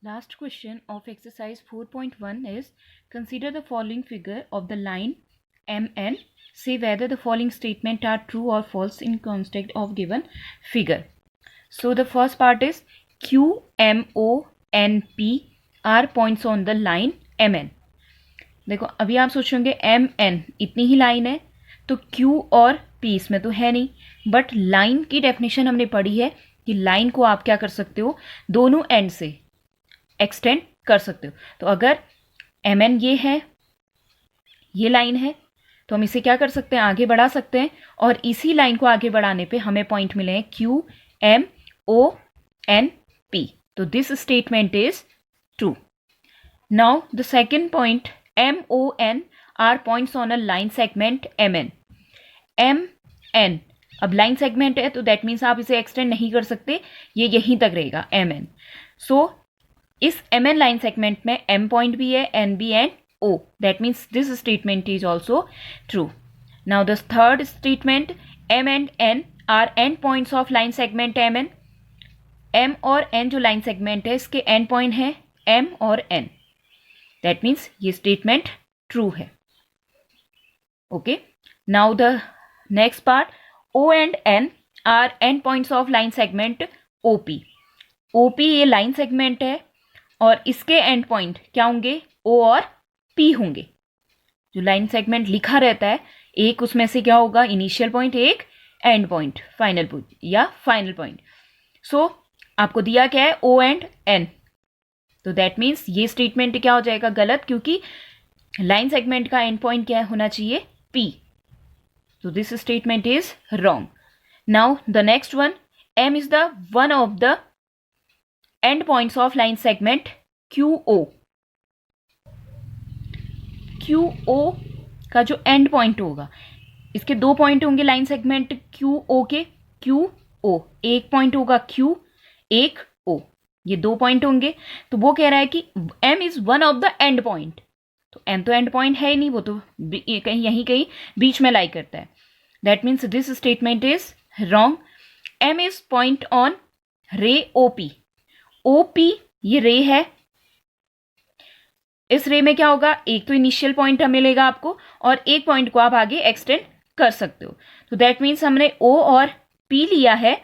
Last question of exercise 4.1 is consider the following figure of the line MN. Say whether the following statement are true or false in context of given figure. So the first part is Q, M, O, N, P are points on the line MN. देखो अभी आप सोचोगे MN इतनी ही line है तो Q और P इसमें तो है नहीं, बट लाइन की डेफिनेशन हमने पढ़ी है कि लाइन को आप क्या कर सकते हो, दोनों एंड से एक्सटेंड कर सकते हो. तो अगर MN ये है, ये लाइन है, तो हम इसे क्या कर सकते हैं, आगे बढ़ा सकते हैं और इसी लाइन को आगे बढ़ाने पे हमें पॉइंट मिले हैं Q, M, O, N, P. तो this statement is true. Now the second point M, O, N are points on a line segment MN. MN अब लाइन सेगमेंट है तो दैट मीन्स आप इसे एक्सटेंड नहीं कर सकते, ये यहीं तक रहेगा MN. सो इस MN लाइन सेगमेंट में M पॉइंट भी है, N भी and O. That means this statement is also true. Now the third statement, M and N are end points of line segment MN. M और N जो line segment है इसके end point है M और N. That means ये statement true है. Okay. Now the next part, O and N are end points of line segment OP. OP ये line segment है और इसके end point क्या होंगे, O और P होंगे. जो लाइन सेगमेंट लिखा रहता है एक उसमें से क्या होगा, इनिशियल पॉइंट, एक एंड पॉइंट, फाइनल पॉइंट या फाइनल पॉइंट. सो आपको दिया क्या है, O एंड N. तो दैट मीन्स ये स्टेटमेंट क्या हो जाएगा, गलत, क्योंकि लाइन सेगमेंट का एंड पॉइंट क्या होना चाहिए, P. तो this statement is wrong. Now the next one, M is the one of the end points of line segment QO. QO का जो एंड पॉइंट होगा, इसके दो पॉइंट होंगे लाइन सेगमेंट QO के. QO एक पॉइंट होगा Q, एक O, ये दो पॉइंट होंगे. तो वो कह रहा है कि M is one of the end point. तो M तो एंड पॉइंट है ही नहीं, वो तो कहीं यहीं कहीं बीच में लाई करता है. That means this statement is wrong. M is point on रे OP. OP ये रे है, इस रे में क्या होगा, एक तो इनिशियल पॉइंट मिलेगा आपको और एक पॉइंट को आप आगे एक्सटेंड कर सकते हो. तो दैट मीन्स हमने O और P लिया है.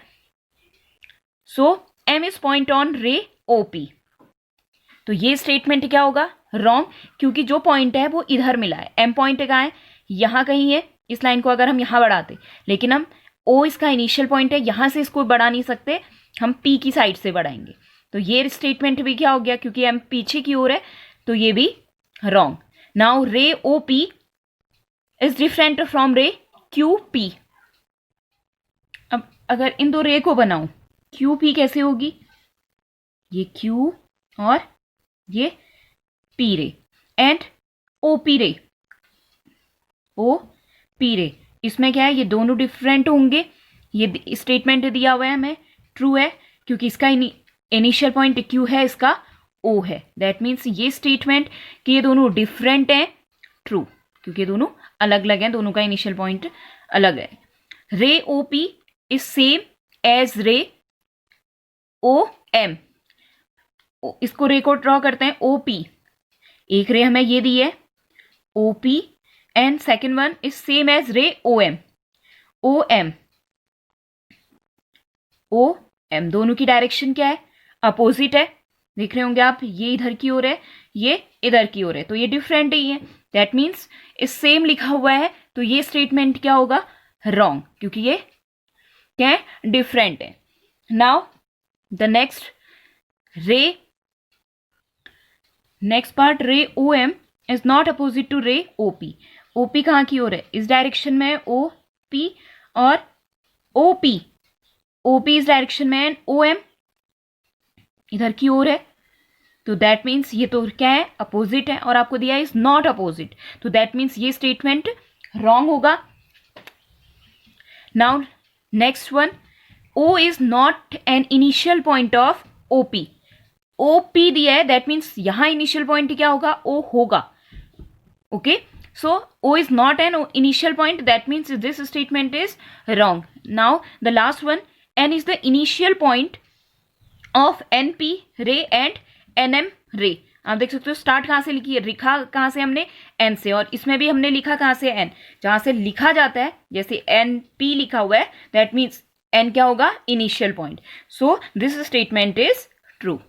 सो M इज पॉइंट ऑन रे OP. तो ये स्टेटमेंट क्या होगा, रॉन्ग, क्योंकि जो पॉइंट है वो इधर मिला है. M पॉइंट कहाँ है, यहाँ कहीं है. इस लाइन को अगर हम यहाँ बढ़ाते, लेकिन हम O इसका इनिशियल पॉइंट है, यहाँ से इसको बढ़ा नहीं सकते, हम P की साइड से बढ़ाएंगे. तो ये स्टेटमेंट भी क्या हो गया, क्योंकि M पीछे की ओर है, तो ये भी रॉन्ग. नाउ रे OP इज डिफरेंट फ्रॉम रे QP. अब अगर इन दो रे को बनाऊं, QP कैसे होगी, ये Q और ये P रे एंड OP रे. OP रे इसमें क्या है, ये दोनों डिफरेंट होंगे. ये स्टेटमेंट दिया हुआ है हमें, ट्रू है, क्योंकि इसका इनिशियल पॉइंट Q है, इसका O है. दैट मीन्स ये स्टेटमेंट कि ये दोनों डिफरेंट हैं, ट्रू, क्योंकि दोनों अलग अलग हैं, दोनों का इनिशियल पॉइंट अलग है. रे OP is same as ray OM. इसको रे को ड्रॉ करते हैं OP. एक रे हमें ये दी है OP and second one is same as ray OM. OM दोनों की डायरेक्शन क्या है, अपोजिट है. देख रहे होंगे आप, ये इधर की ओर है, ये इधर की ओर है, तो ये डिफरेंट ही है. दैट मीन्स इस सेम लिखा हुआ है, तो ये स्टेटमेंट क्या होगा, रॉन्ग, क्योंकि ये क्या है, डिफरेंट है. Now the next part, ray OM is not opposite to ray OP. OP कहाँ की ओर है, इस डायरेक्शन में OP और OP इस डायरेक्शन में OM इधर की ओर है. तो दैट मीन्स ये तो क्या है, अपोजिट है, और आपको दिया इज नॉट अपोजिट, तो दैट मीन्स ये स्टेटमेंट रॉन्ग होगा. Now next one, O is not an initial point of OP. OP दिया है, दैट मीन्स यहां इनिशियल पॉइंट क्या होगा, O होगा. Okay, so O is not an initial point, that means this statement is wrong. Now the last one, N is the initial point of NP ray and NM रे। आप देख सकते हो start कहाँ से लिखी है, लिखा कहाँ से हमने, N से, और इसमें भी हमने लिखा कहाँ से, N। जहाँ से लिखा जाता है, जैसे NP लिखा हुआ है, दैट मीन्स N क्या होगा, initial point. So this statement is true.